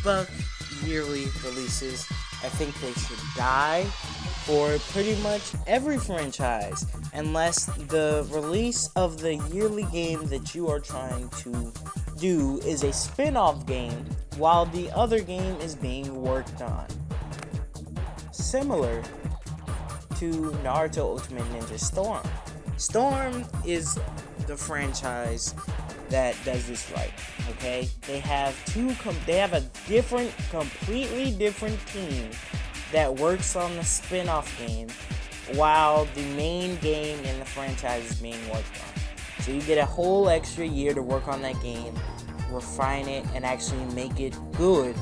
fuck yearly releases. I think they should die for pretty much every franchise, unless the release of the yearly game that you are trying to do is a spin-off game while the other game is being worked on. Similar to Naruto Ultimate Ninja Storm. Storm is the franchise that does this right. Okay, they have a completely different team that works on the spin-off game while the main game in the franchise is being worked on. So you get a whole extra year to work on that game, refine it, and actually make it good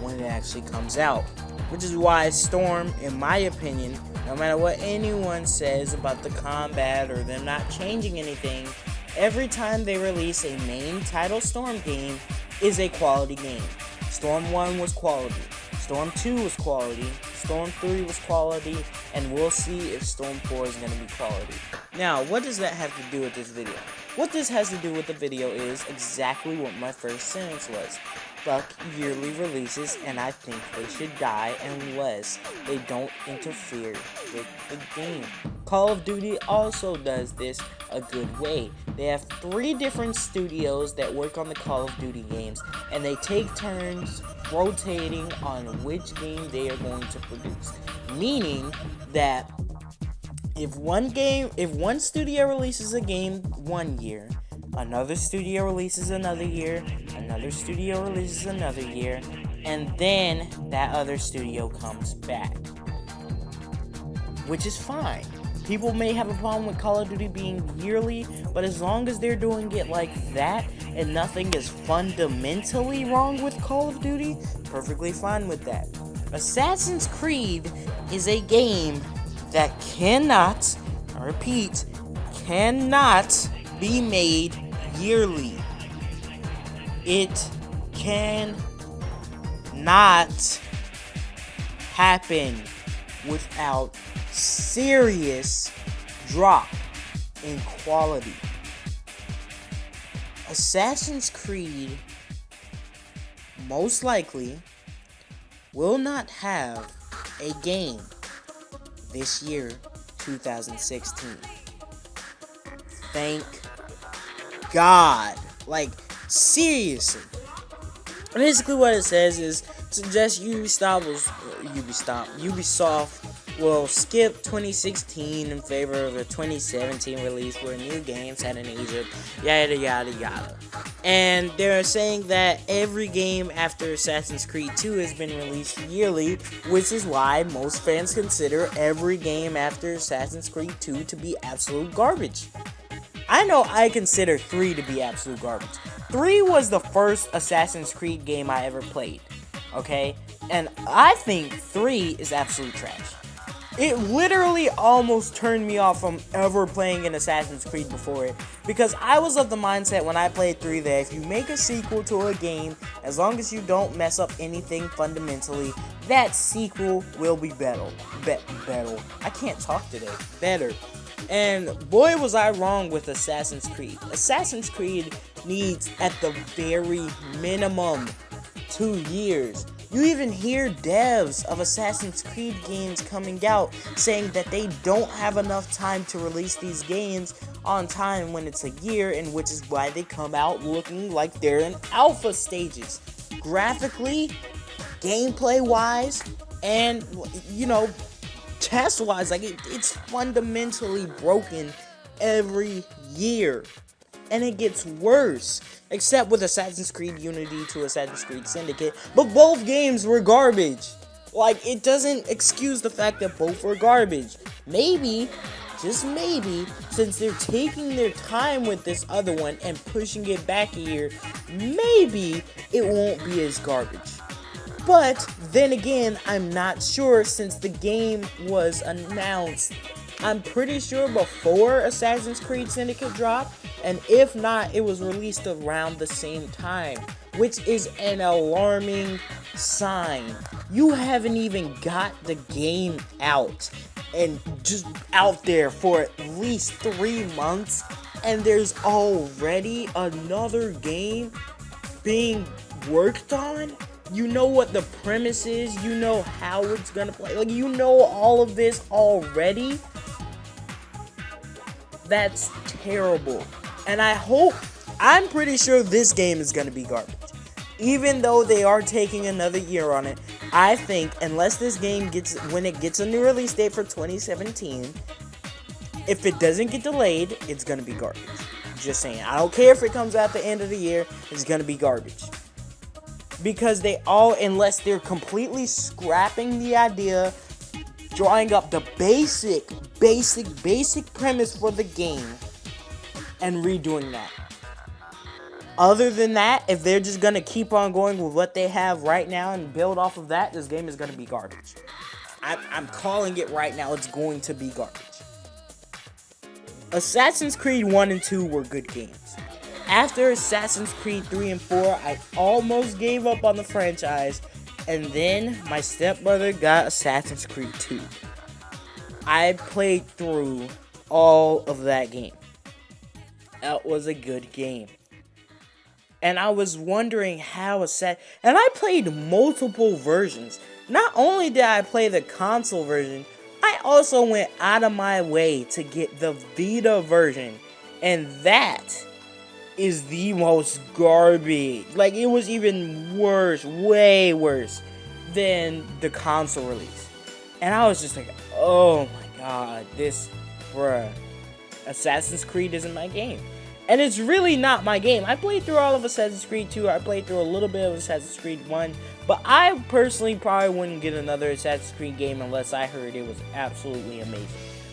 when it actually comes out. Which is why Storm, in my opinion, no matter what anyone says about the combat or them not changing anything, every time they release a main title Storm game is a quality game. Storm 1 was quality. Storm 2 was quality. Storm 3 was quality. And we'll see if Storm 4 is going to be quality. Now, what does that have to do with this video? What this has to do with the video is exactly what my first sentence was. Fuck yearly releases, and I think they should die unless they don't interfere with the game. Call of Duty also does this a good way. They have 3 different studios that work on the Call of Duty games, and they take turns rotating on which game they are going to produce. Meaning that if one studio releases a game one year, another studio releases another year, another studio releases another year, and then that other studio comes back. Which is fine. People may have a problem with Call of Duty being yearly, but as long as they're doing it like that and nothing is fundamentally wrong with Call of Duty, perfectly fine with that. Assassin's Creed is a game that cannot, I repeat, cannot be made yearly. It can not happen without serious drop in quality. Assassin's Creed most likely will not have a game this year, 2016. Thank God. Like, seriously. Basically what it says is, suggests Ubisoft will skip 2016 in favor of a 2017 release where new games set in Egypt, yada yada yada. And they're saying that every game after Assassin's Creed 2 has been released yearly, which is why most fans consider every game after Assassin's Creed 2 to be absolute garbage. I know I consider 3 to be absolute garbage. 3 was the first Assassin's Creed game I ever played, okay? And I think 3 is absolute trash. It literally almost turned me off from ever playing an Assassin's Creed before it, because I was of the mindset when I played 3 that if you make a sequel to a game, as long as you don't mess up anything fundamentally, that sequel will be better. I can't talk today. Better. And boy was I wrong with Assassin's Creed. Assassin's Creed needs at the very minimum 2 years. You even hear devs of Assassin's Creed games coming out saying that they don't have enough time to release these games on time when it's a year, and which is why they come out looking like they're in alpha stages. Graphically, gameplay wise, and test wise, like it's fundamentally broken every year. And it gets worse, except with Assassin's Creed Unity to Assassin's Creed Syndicate, but both games were garbage. Like, it doesn't excuse the fact that both were garbage. Maybe, just maybe, since they're taking their time with this other one and pushing it back a year, maybe it won't be as garbage. But then again, I'm not sure, since the game was announced, I'm pretty sure before Assassin's Creed Syndicate dropped, and if not, it was released around the same time, which is an alarming sign. You haven't even got the game out, and just out there for at least 3 months, and there's already another game being worked on? You know what the premise is. You know how it's gonna play. Like, you know all of this already. That's terrible. And I'm pretty sure this game is gonna be garbage. Even though they are taking another year on it, I think unless this game when it gets a new release date for 2017, if it doesn't get delayed, it's gonna be garbage. Just saying. I don't care if it comes out the end of the year, it's gonna be garbage. Because unless they're completely scrapping the idea, drawing up the basic premise for the game, and redoing that. Other than that, if they're just gonna keep on going with what they have right now and build off of that, this game is gonna be garbage. I'm calling it right now, it's going to be garbage. Assassin's Creed 1 and 2 were good games. After Assassin's Creed 3 and 4, I almost gave up on the franchise, and then my stepbrother got Assassin's Creed 2. I played through all of that game. That was a good game. And I was wondering how and I played multiple versions. Not only did I play the console version, I also went out of my way to get the Vita version. And that is the most garbage. Like, it was even worse, way worse than the console release. And I was just like, oh my god, Assassin's Creed isn't my game. And it's really not my game. I played through all of Assassin's Creed 2. I played through a little bit of Assassin's Creed 1. But I personally probably wouldn't get another Assassin's Creed game unless I heard it was absolutely amazing.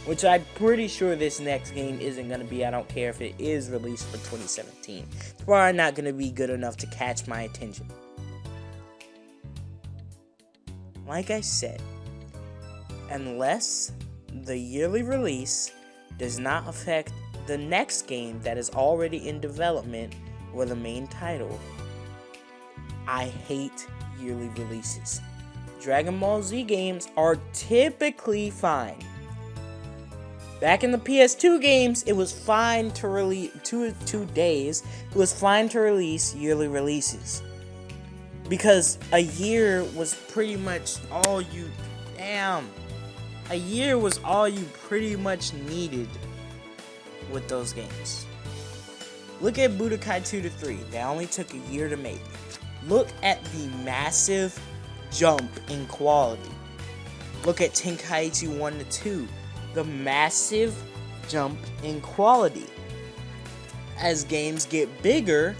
Which I'm pretty sure this next game isn't going to be. I don't care if it is released for 2017. It's probably not going to be good enough to catch my attention. Like I said, unless the yearly release does not affect the next game that is already in development or the main title, I hate yearly releases. Dragon Ball Z games are typically fine. Back in the PS2 games, it was fine to release 2 days. It was fine to release yearly releases because a year was pretty much all you. A year was all you pretty much needed with those games. Look at Budokai 2 to 3. They only took a year to make. Look at the massive jump in quality. Look at Tenkaichi 1 to 2. The massive jump in quality. As games get bigger,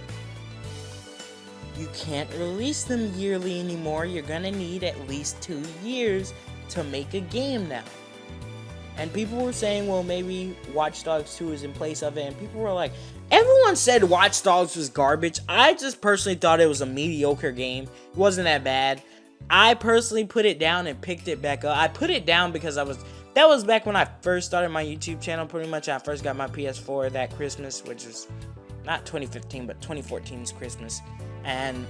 you can't release them yearly anymore. You're gonna need at least 2 years to make a game now. And people were saying, well, maybe Watch Dogs 2 is in place of it. And people were like, everyone said Watch Dogs was garbage. I just personally thought it was a mediocre game. It wasn't that bad. I personally put it down and picked it back up. I put it down because that was back when I first started my YouTube channel, pretty much. I first got my PS4 that Christmas, which was not 2015, but 2014's Christmas. And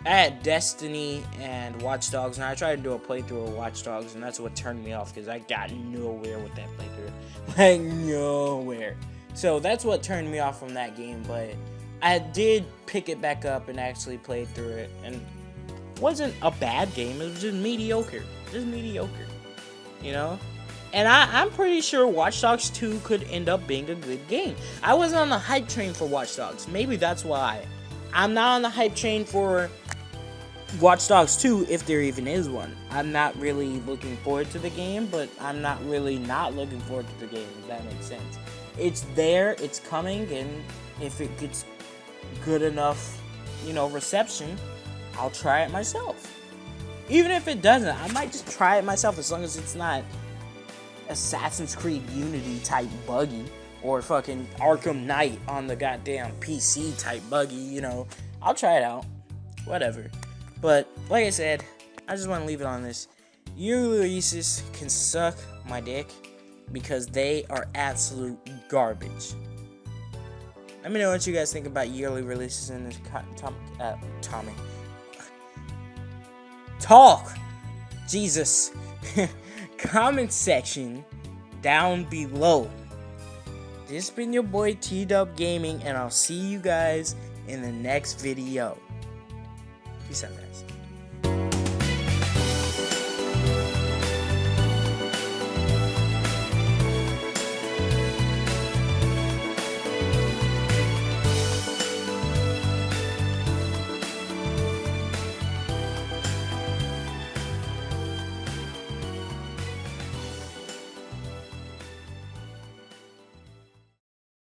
I had Destiny and Watch Dogs, and I tried to do a playthrough of Watch Dogs, and that's what turned me off, because I got nowhere with that playthrough. Like, nowhere. So that's what turned me off from that game, but I did pick it back up and actually play through it, and it wasn't a bad game. It was just mediocre. You know? And I'm pretty sure Watch Dogs 2 could end up being a good game. I wasn't on the hype train for Watch Dogs. Maybe that's why. I'm not on the hype train for Watch Dogs 2, if there even is one. I'm not really looking forward to the game, but I'm not really not looking forward to the game, if that makes sense. It's there, it's coming, and if it gets good enough, reception, I'll try it myself. Even if it doesn't, I might just try it myself, as long as it's not Assassin's Creed Unity type buggy, or fucking Arkham Knight on the goddamn PC type buggy, I'll try it out. Whatever. But, like I said, I just want to leave it on this. Yearly releases can suck my dick because they are absolute garbage. Let me know what you guys think about yearly releases in this Talk! Jesus. Comment section down below. This has been your boy T-Dub Gaming, and I'll see you guys in the next video. Peace out, guys.